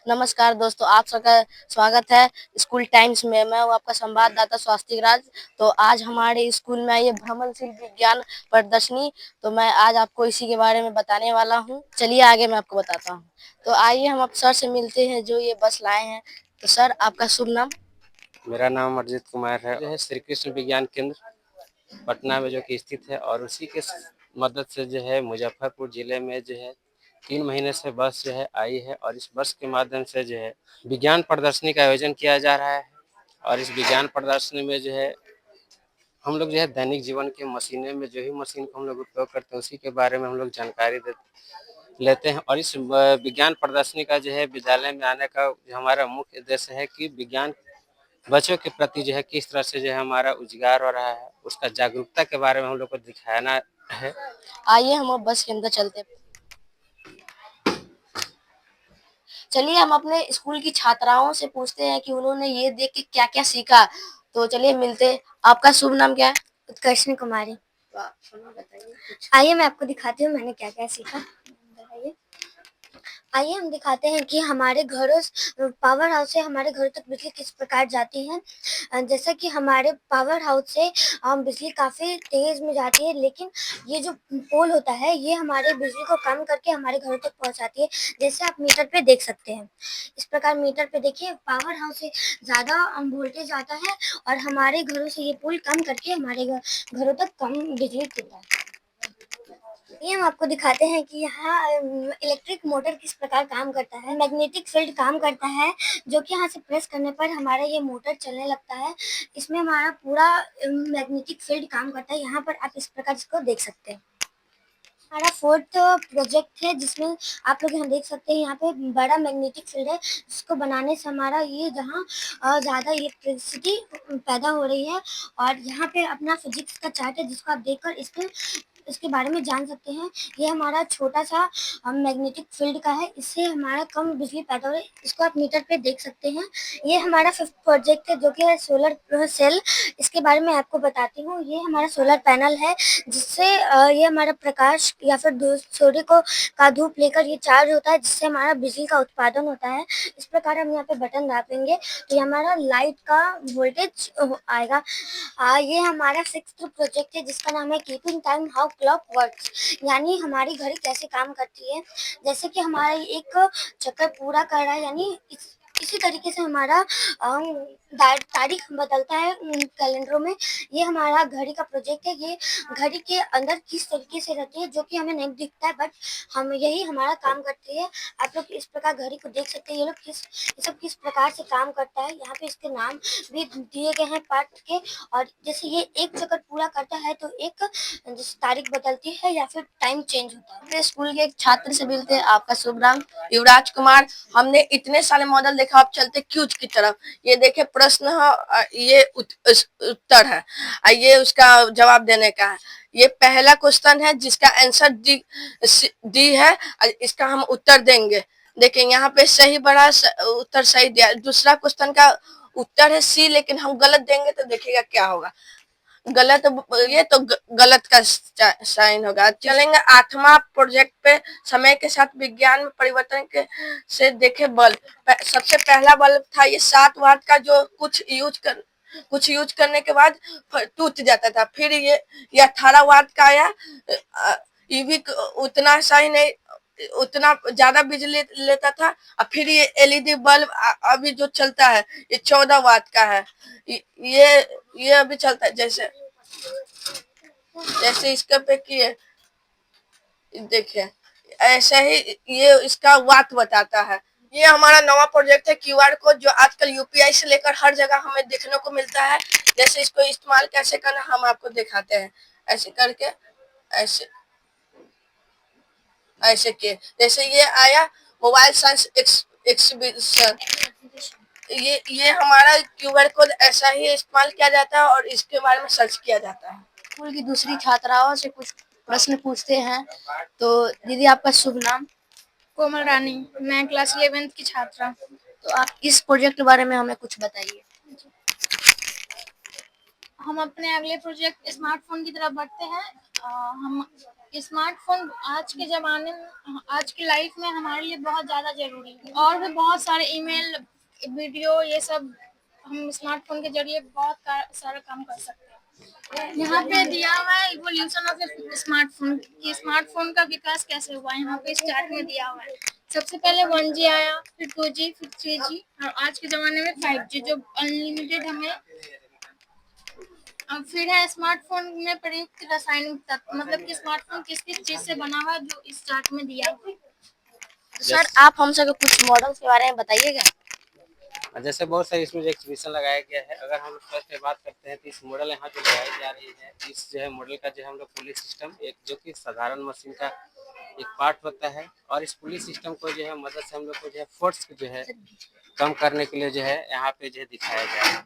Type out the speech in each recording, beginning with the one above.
नमस्कार दोस्तों, आप सबका स्वागत है स्कूल टाइम्स में। मैं हूँ आपका संवाददाता स्वास्तिक राज। तो आज हमारे स्कूल में ये भ्रमणशील विज्ञान प्रदर्शनी, तो मैं आज आपको इसी के बारे में बताने वाला हूँ। चलिए आगे मैं आपको बताता हूँ। तो आइए हम अब सर से मिलते हैं जो ये बस लाए हैं। तो सर, आपका शुभ नाम? मेरा नाम अर्जित कुमार है। जो है श्री कृष्ण विज्ञान केंद्र पटना में जो कि स्थित है, और उसी के मदद से जो है मुजफ्फरपुर जिले में जो है 3 महीने से बस जो है आई है, और इस बस के माध्यम से जो है विज्ञान प्रदर्शनी का आयोजन किया जा रहा है। और इस विज्ञान प्रदर्शनी में जो है हम लोग जो है दैनिक जीवन के मशीनें में जो ही मशीन को हम लोग उपयोग करते हैं उसी के बारे में हम लोग जानकारी लेते हैं। और इस विज्ञान प्रदर्शनी का जो है विद्यालय में आने का जो हमारा मुख्य उद्देश्य है कि विज्ञान बच्चों के प्रति जो है किस तरह से जो है हमारा उजागर हो रहा है, उसका जागरूकता के बारे में हम लोग को दिखाना है। आइए हम अब बस के अंदर चलते हैं। चलिए हम अपने स्कूल की छात्राओं से पूछते हैं कि उन्होंने ये देख के क्या-क्या सीखा। तो चलिए मिलते हैं। आपका शुभ नाम क्या है? उत्कर्षणी कुमारी। वाह, हमें बताइए कुछ। आइए मैं आपको दिखाती हूँ मैंने क्या-क्या सीखा। बताइए। आइए हम दिखाते हैं कि हमारे घरों पावर हाउस से हमारे घरों तक बिजली किस प्रकार जाती है। जैसा कि हमारे पावर हाउस से बिजली काफ़ी तेज़ में जाती है, लेकिन ये जो पोल होता है ये हमारे बिजली को कम करके हमारे घरों तक पहुँचाती है, जैसे आप मीटर पे देख सकते हैं। इस प्रकार मीटर पे देखिए पावर हाउस से ज़्यादा वोल्टेज आता है और हमारे घरों से ये पोल कम करके हमारे घरों तक कम बिजली देता है। ये हम आपको दिखाते हैं कि यहाँ इलेक्ट्रिक मोटर किस प्रकार काम करता है। मैग्नेटिक फील्ड काम करता है, जो कि यहाँ से प्रेस करने पर हमारा ये मोटर चलने लगता है। इसमें हमारा पूरा मैग्नेटिक फील्ड काम करता है। यहाँ पर आप इस प्रकार इसको देख सकते हैं। हमारा 4th प्रोजेक्ट है जिसमें आप लोग यहाँ देख सकते हैं, यहाँ पे बड़ा मैग्नेटिक फील्ड है जिसको बनाने से हमारा ये जहाँ ज़्यादा इलेक्ट्रिसिटी पैदा हो रही है, और यहाँ पे अपना फिजिक्स का चार्ट है जिसको आप देखकर इसके बारे में जान सकते हैं। ये हमारा छोटा सा मैग्नेटिक फील्ड का है, इससे हमारा कम बिजली पैदा हो रही है। इसको आप मीटर पे देख सकते हैं। ये हमारा 5th प्रोजेक्ट है जो कि है सोलर सेल। इसके बारे में आपको बताती हूँ। ये हमारा सोलर पैनल है जिससे ये हमारा प्रकाश या फिर सूर्य का धूप लेकर ये चार्ज होता है, जिससे हमारा बिजली का उत्पादन होता है। इस प्रकार हम यहाँ पे बटन दाबेंगे तो ये हमारा लाइट का वोल्टेज आएगा। ये हमारा 6th प्रोजेक्ट है जिसका नाम है keeping time how clock works, यानी हमारी घड़ी कैसे काम करती है। जैसे कि हमारा एक चक्कर पूरा कर रहा है, यानी इसी तरीके से हमारा तारीख बदलता है कैलेंडरों में। ये हमारा घड़ी का प्रोजेक्ट है। ये घड़ी के अंदर किस तरीके से रहती है जो कि हमें नहीं दिखता है, बट हम यही हमारा काम करती है। आप लोग इस प्रकार घड़ी को देख सकते हैं। ये सब किस प्रकार से काम करता है। यहाँ पे इसके नाम भी दिए गए हैं पार्ट के। और जैसे ये एक चक्कर पूरा करता है तो एक जैसे तारीख बदलती है या फिर टाइम चेंज होता है। अपने स्कूल के एक छात्र से मिलते हैं। आपका शुभ नाम? युवराज कुमार। हमने इतने सारे मॉडल देखा, आप चलते क्यूज की तरफ। ये देखे प्रश्न है, ये उत्तर है, ये उसका जवाब देने का है। ये पहला क्वेश्चन है जिसका आंसर डी है, इसका हम उत्तर देंगे। देखिए यहाँ पे सही बड़ा उत्तर सही दिया। दूसरा क्वेश्चन का उत्तर है सी, लेकिन हम गलत देंगे तो देखिएगा क्या होगा। गलत, ये तो गलत का साइन होगा। चलेंगे 8वां प्रोजेक्ट पे। समय के साथ विज्ञान में परिवर्तन के से देखे बल्ब। सबसे पहला बल्ब था ये 7 वाट का, जो कुछ यूज करने के बाद टूट जाता था। फिर ये 18 वाट का आया। ईवी उतना सही नहीं, उतना ज्यादा बिजली लेता था। और फिर ये एलईडी बल्ब अभी जो चलता है ये 14 वाट का है। ये अभी चलता है। जैसे जैसे इसके पे किए, देखिए ऐसे ही ये इसका वाट बताता है। ये हमारा नवा प्रोजेक्ट है क्यूआर कोड, जो आजकल यूपीआई से लेकर हर जगह हमें देखने को मिलता है। जैसे इसको इस्तेमाल कैसे करना हम आपको दिखाते हैं। ऐसे करके, ऐसे ऐसे किए। जैसे ये आया मोबाइल साइंस एक्सहिबिशन। ये हमारा क्यूआर कोड ऐसा ही इस्तेमाल किया जाता है और इसके बारे में सर्च किया जाता है। स्कूल की दूसरी छात्राओं से कुछ प्रश्न पूछते हैं। तो दीदी, आपका शुभ नाम? कोमल रानी। मैं क्लास 11th की छात्रा। तो आप इस प्रोजेक्ट के बारे में हमें कुछ बताइए। हम अपने अगले प्रोजेक्ट स्मार्टफोन की तरफ बढ़ते हैं। हम स्मार्टफोन आज के ज़माने में, आज की लाइफ में हमारे लिए बहुत ज़्यादा ज़रूरी है। और भी बहुत सारे ईमेल, वीडियो, ये सब हम स्मार्टफोन के ज़रिए बहुत सारा काम कर सकते हैं। यहाँ पे दिया हुआ है इवोल्यूशन ऑफ स्मार्टफोन, कि स्मार्टफोन का विकास कैसे हुआ। यहाँ पे चार्ट में दिया हुआ है। सबसे पहले 1G आया, फिर 2G, फिर 3G, और आज के ज़माने में 5G, जो अनलिमिटेड हमें। अब फिर है स्मार्टफोन में प्रयुक्त रासायनिक तत्व, मतलब कि स्मार्टफोन किस किस चीज से बना हुआ है, जो इस चार्ट में दिया हुआ है। तो सर आप हम सबको कुछ मॉडल्स के बारे में बताइएगा। जैसे बहुत सारे इसमें जो एग्जीबिशन लगाया गया है, अगर हम लोग फर्स्ट पे बात करते हैं तो इस मॉडल यहाँ जो लगाई जा रही है, इस जो है मॉडल का जो है हम लोग पुलिस सिस्टम, एक जो कि साधारण मशीन का एक पार्ट होता है, और इस पुलिस सिस्टम को जो है मदद से हम लोग को जो है फोर्स जो है कम करने के लिए जो है यहाँ पे जो है दिखाया गया है।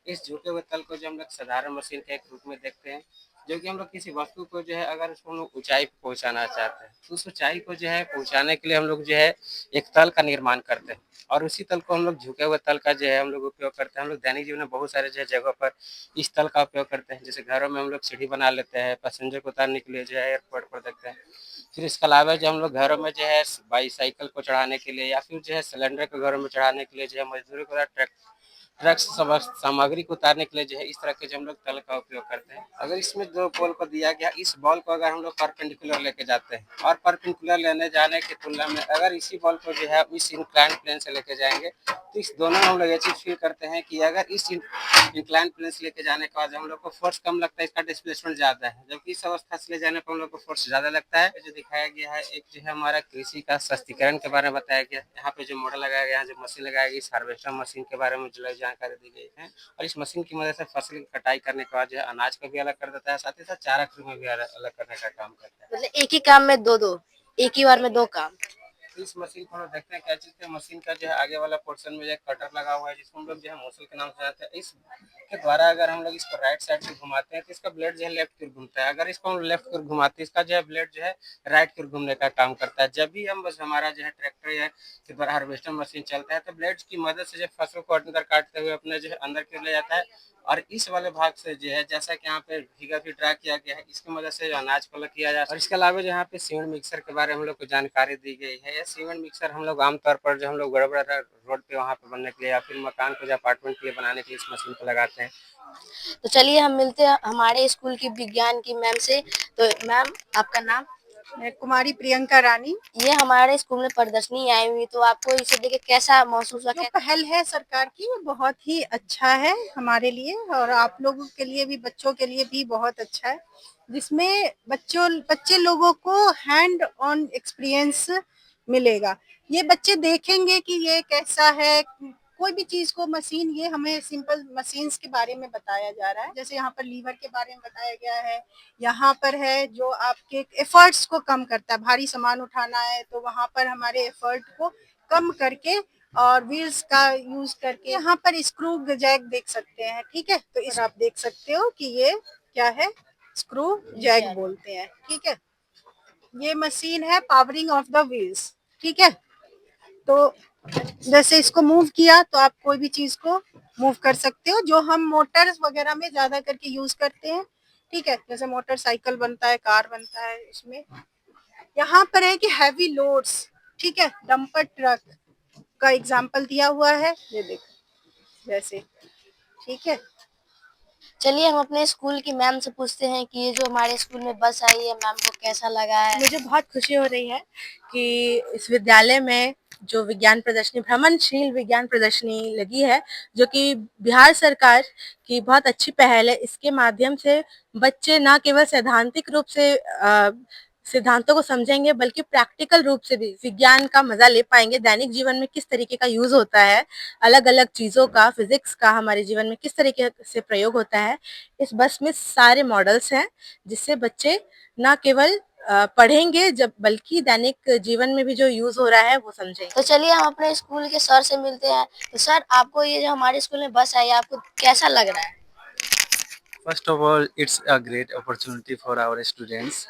इस झुके हुए तल को जो हम लोग साधारण मशीन के एक रूप में देखते हैं, जो कि हम लोग किसी वस्तु को जो है अगर उसको हम लोग ऊंचाई पे पहुंचाना चाहते हैं, तो उस ऊंचाई को जो है पहुंचाने के लिए हम लोग जो है एक तल का निर्माण करते हैं, और उसी तल को हम लोग झुके हुए तल का जो है हम लोग उपयोग करते हैं। हम लोग दैनिक जीवन में बहुत सारे जो है जगहों पर इस तल का उपयोग करते हैं। जैसे घरों में हम लोग सीढ़ी बना लेते हैं, पैसेंजर को उतारने के लिए जो है एयरपोर्ट पर देखते हैं। फिर इसके अलावा जो हम लोग घरों में जो है बाईसाइकिल को चढ़ाने के लिए, या फिर जो है सिलेंडर को घरों में चढ़ाने के लिए जो है मजदूरी को ट्रक सामग्री को उतारने के लिए जो है इस तरह के जो हम लोग तल का उपयोग करते हैं। अगर इसमें जो बॉल को दिया गया, इस बॉल को अगर हम लोग परपेंडिकुलर लेके जाते हैं, और परपेंडिकुलर लेने जाने की तुलना में अगर इसी बॉल को जो है इस इंक्लाइन प्लेन से लेके जाएंगे, तो इस दोनों में हम लोग ये चीज फील करते हैं कि अगर इस इंक्लाइन प्लेन से लेके जाने के बाद हम लोग को फोर्स कम लगता है, इसका डिस्प्लेसमेंट ज्यादा है, जबकि इस अवस्था से ले जाने पर हम लोग को फोर्स ज्यादा लगता है। जो दिखाया गया है एक जो है हमारा कृषि का सस्तीकरण के बारे में बताया गया। यहाँ पे जो मॉडल लगाया गया है, जो मशीन लगाया गया, इस हार्वेस्टर मशीन के बारे में जो जानकारी दी गई है, और इस मशीन की मदद से फसल की कटाई करने के बाद जो है अनाज को भी अलग कर देता है, साथ ही साथ चारा खुद में भी अलग करने का काम करता है। मतलब एक ही काम में दो एक ही बार में दो काम। इस मशीन को हम लोग देखते हैं क्या चीज है, मशीन का जो है आगे वाला पोर्शन में जो है कटर लगा हुआ है, जिसको हम लोग जो है मूसल के नाम से जानते हैं। इस के द्वारा अगर हम लोग इसको राइट साइड से घुमाते हैं तो इसका ब्लेड जो है लेफ्ट की ओर घूमता है। अगर इसको हम लेफ्ट की ओर घुमाते हैं, इसका जो है ब्लेड जो है राइट की ओर घूमने का काम करता है। जब भी हम बस हमारा जो है ट्रैक्टर या के द्वारा हार्वेस्टर मशीन चलता है, तो ब्लेड की मदद से जो फसल को अंदर काटते हुए अपने जो है अंदर की ओर ले जाता है, और इस वाले भाग से जो है जैसा कि यहाँ पे फिगर भी ड्रा किया गया है, इसकी मदद से अनाज को अलग किया जाता है। और इसके अलावा जो यहाँ पे सीमेंट मिक्सर के बारे में हम लोग को जानकारी दी गई है। यह सीमेंट मिक्सर हम लोग आमतौर पर जो हम लोग बड़ा बड़ा रोड पे वहाँ पे बनने के लिए, या फिर मकान को जो अपार्टमेंट के लिए बनाने के लिए इस मशीन को लगाते हैं। तो चलिए हम मिलते हैं हमारे स्कूल की विज्ञान की मैम से। तो मैम आपका नाम? मैं कुमारी प्रियंका रानी। ये हमारे स्कूल में प्रदर्शनी आई हुई, तो आपको इसे देख के कैसा महसूस हुआ? जो पहल है सरकार की वो बहुत ही अच्छा है हमारे लिए, और आप लोगों के लिए भी, बच्चों के लिए भी बहुत अच्छा है, जिसमें बच्चे लोगों को हैंड ऑन एक्सपीरियंस मिलेगा। ये बच्चे देखेंगे कि ये कैसा है, कोई भी चीज को मशीन, ये हमें सिंपल मशीन्स के बारे में बताया जा रहा है। जैसे यहाँ पर लीवर के बारे में बताया गया है, यहाँ पर है जो आपके एफर्ट्स को कम करता है, भारी सामान उठाना है तो वहां पर हमारे एफर्ट को कम करके और व्हील्स का यूज करके, यहाँ पर स्क्रू जैक देख सकते हैं। ठीक है, तो इस आप देख सकते हो कि ये क्या है, स्क्रू जैक बोलते हैं। ठीक है, ये मशीन है पावरिंग ऑफ द व्हील्स। ठीक है, तो जैसे इसको मूव किया तो आप कोई भी चीज को मूव कर सकते हो, जो हम मोटर्स वगैरह में ज्यादा करके यूज करते हैं। ठीक है, जैसे मोटरसाइकिल बनता है, कार बनता है इसमें। यहाँ पर है कि हैवी लोड्स, ठीक है, डंपर ट्रक का एग्जाम्पल दिया हुआ है, ये देखो जैसे। ठीक है, चलिए हम अपने स्कूल की मैम से पूछते हैं कि ये जो हमारे स्कूल में बस आई है, मैम को कैसा लगा है? मुझे बहुत खुशी हो रही है कि इस विद्यालय में जो विज्ञान प्रदर्शनी, भ्रमणशील विज्ञान प्रदर्शनी लगी है, जो कि बिहार सरकार की बहुत अच्छी पहल है। इसके माध्यम से बच्चे न केवल सैद्धांतिक रूप से सिद्धांतों को समझेंगे, बल्कि प्रैक्टिकल रूप से भी विज्ञान का मजा ले पाएंगे। दैनिक जीवन में किस तरीके का यूज होता है, अलग अलग चीजों का, फिजिक्स का हमारे जीवन में किस तरीके से प्रयोग होता है। इस बस में सारे मॉडल्स हैं, जिससे बच्चे न केवल पढ़ेंगे जब, बल्कि दैनिक जीवन में भी जो यूज हो रहा है वो समझेंगे। तो चलिए हम अपने स्कूल के सर से मिलते हैं। तो सर आपको ये जो हमारे स्कूल में बस आई है, आपको कैसा लग रहा है? First of all, it's a great opportunity for our students.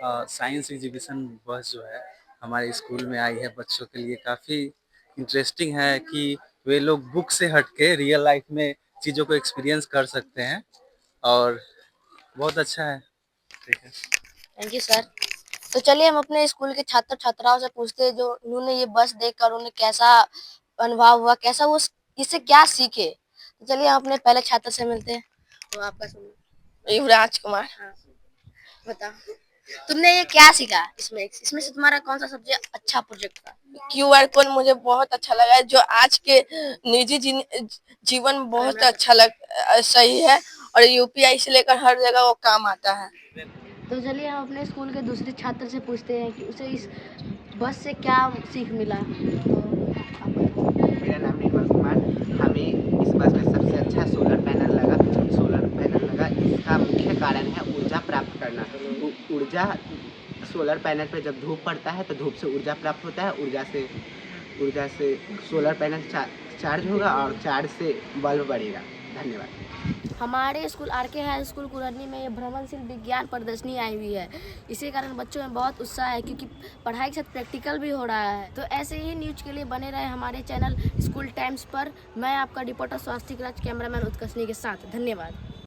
Science exhibition बस जो है हमारे स्कूल में आई है, बच्चों के लिए काफ़ी इंटरेस्टिंग है कि वे लोग बुक से हटके रियल लाइफ में चीज़ों को एक्सपीरियंस कर सकते हैं। और बहुत अच्छा है। ठीक है। Thank you sir. तो चलिए हम अपने स्कूल के छात्र छात्राओं से पूछते हैं जो उन्होंने ये बस देखकर उन्हें कैसा अनुभव हुआ, कैसा वो इससे क्या सीखे। तो चलिए हम अपने पहले छात्र से मिलते हैं। तो आपका युवराज कुमार, हाँ बता, तुमने ये क्या सीखा इसमें से तुम्हारा कौन सा सबसे अच्छा प्रोजेक्ट था? क्यूआर कोड मुझे बहुत अच्छा लगा है, जो आज के निजी जीवन में बहुत अच्छा सही है, और यूपीआई से लेकर हर जगह वो काम आता है। तो चलिए हम अपने स्कूल के दूसरे छात्र से पूछते हैं कि उसे इस बस से क्या सीख मिला। मेरा नाम निर्मल कुमार। हमें इस बस में सबसे अच्छा सोलर पैनल लगा। इसका मुख्य कारण है ऊर्जा प्राप्त करना। ऊर्जा सोलर पैनल पे जब धूप पड़ता है तो धूप से ऊर्जा प्राप्त होता है। ऊर्जा से सोलर पैनल चार्ज होगा और चार्ज से बल्ब बढ़ेगा। धन्यवाद। हमारे स्कूल आरके हाई स्कूल कुरनी में ये भ्रमणशील विज्ञान प्रदर्शनी आई हुई है। इसी कारण बच्चों में बहुत उत्साह है, क्योंकि पढ़ाई के साथ प्रैक्टिकल भी हो रहा है। तो ऐसे ही न्यूज़ के लिए बने रहे हमारे चैनल स्कूल टाइम्स पर। मैं आपका रिपोर्टर स्वास्तिक राज, कैमरामैन उत्कर्षणी के साथ। धन्यवाद।